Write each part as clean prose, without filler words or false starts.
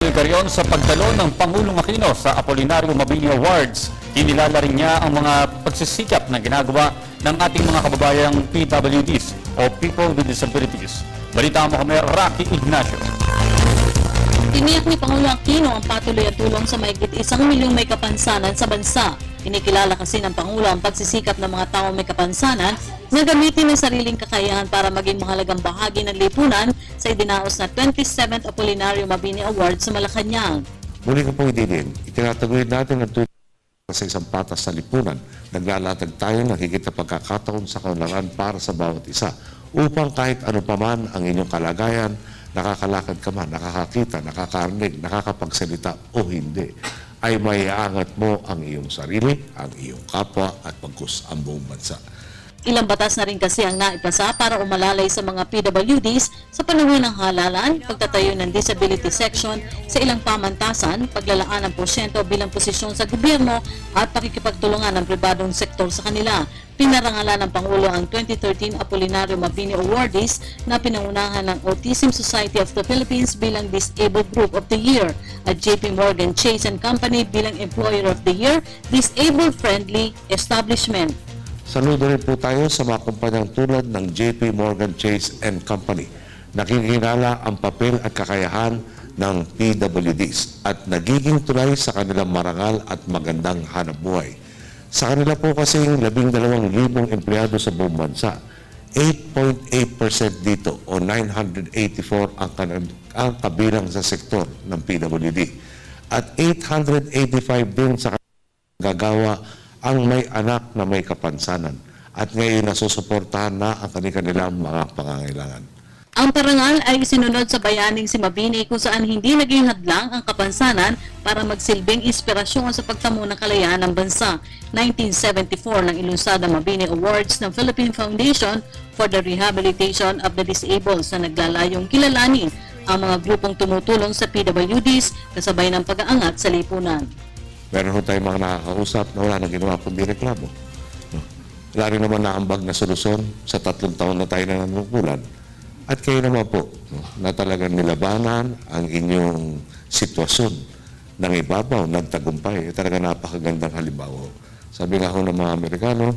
Carrion sa pagdalo ng Pangulong Aquino sa Apolinario Mabini Awards. Kinilala rin niya ang mga pagsisikap na ginagawa ng ating mga kababayang PWDs o People with Disabilities. Balita mo kami, Rocky Ignacio. Tiniyak ni Pangulong Aquino ang patuloy at tulong sa mahigit 1 milyong may kapansanan sa bansa. Kinikilala kasi ng Pangulo ang pagsisikap ng mga taong may kapansanan na gamitin ang sariling kakayahan para maging mahalagang bahagi ng lipunan sa idinaos na 27th Apolinario Mabini Award sa Malacanang. Muli ko pong idinin, itinataguyod natin ang tulong sa isang patas sa lipunan. Naglalatag tayo ng higit na pagkakataon sa kaunlaran para sa bawat isa upang kahit ano paman ang inyong kalagayan, nakakalakad ka man, nakakakita, nakakarinig, nakakapagsalita o hindi, ay maiangat mo ang iyong sarili, ang iyong kapwa at pagkus ang buong bansa. Ilang batas na rin kasi ang naipasa para umalalay sa mga PWDs sa panahon ng halalan, pagtatayo ng disability section sa ilang pamantasan, paglalaan ng porsyento bilang posisyon sa gobyerno at pakikipagtulungan ng pribadong sektor sa kanila. Pinarangalan ng Pangulo ang 2013 Apolinario Mabini Awardees na pinangunahan ng Autism Society of the Philippines bilang Disabled Group of the Year at JP Morgan Chase & Company bilang Employer of the Year, Disabled Friendly Establishment. Saludo rin po tayo sa mga kumpanyang tulad ng JP Morgan Chase & Company. Nakikilala ang papel at kakayahan ng PWDs at nagiging tulay sa kanilang marangal at magandang hanapbuhay. Sa kanila po kasing 12,000 empleyado sa buong bansa, 8.8% dito o 984 ang kabilang sa sektor ng PWD at 885 din sa gagawa ang may anak na may kapansanan at ngayon nasusuportahan na ang kanilang mga pangangailangan. Ang parangal ay isinunod sa bayaning si Mabini kung saan hindi naging hadlang ang kapansanan para magsilbing inspirasyon sa pagtamo ng kalayaan ng bansa. 1974 nang ilunsad ang Mabini Awards ng Philippine Foundation for the Rehabilitation of the Disabled na naglalayong kilalanin ang mga grupong tumutulong sa PWDs kasabay ng pag-aangat sa lipunan. Meron ho tayong mga nakakausap na wala nang ginawa kundi reklamo. Wala rin naman naambag na solusyon sa 3 taon na tayo na nanungkulan. At kayo naman po, na talagang nilabanan ang inyong sitwasyon ng ibabaw, nagtagumpay. Talaga napakagandang halimbawa. Sabi nga ho ng mga Amerikano,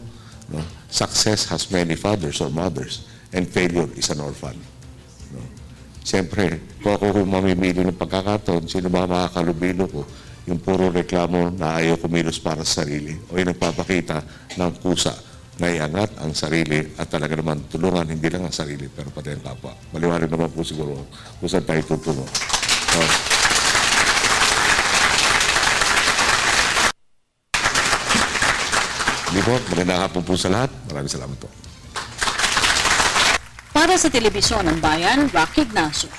success has many fathers or mothers and failure is an orphan. Siyempre, kung ako mamimili ng pagkakataon, sino ba makakalubilo ko? Yung puro reklamo na ayaw kumilos para sa sarili o yung nagpapakita ng kusa na iangat ang sarili at talaga naman tulungan hindi lang ang sarili pero pati ang kapwa. Maliwanag naman po siguro kung saan tayo tutungo. Hindi po, magandang hapon po sa lahat. Maraming salamat po. Para sa Telebisyon ng Bayan, Rocky Ignacio.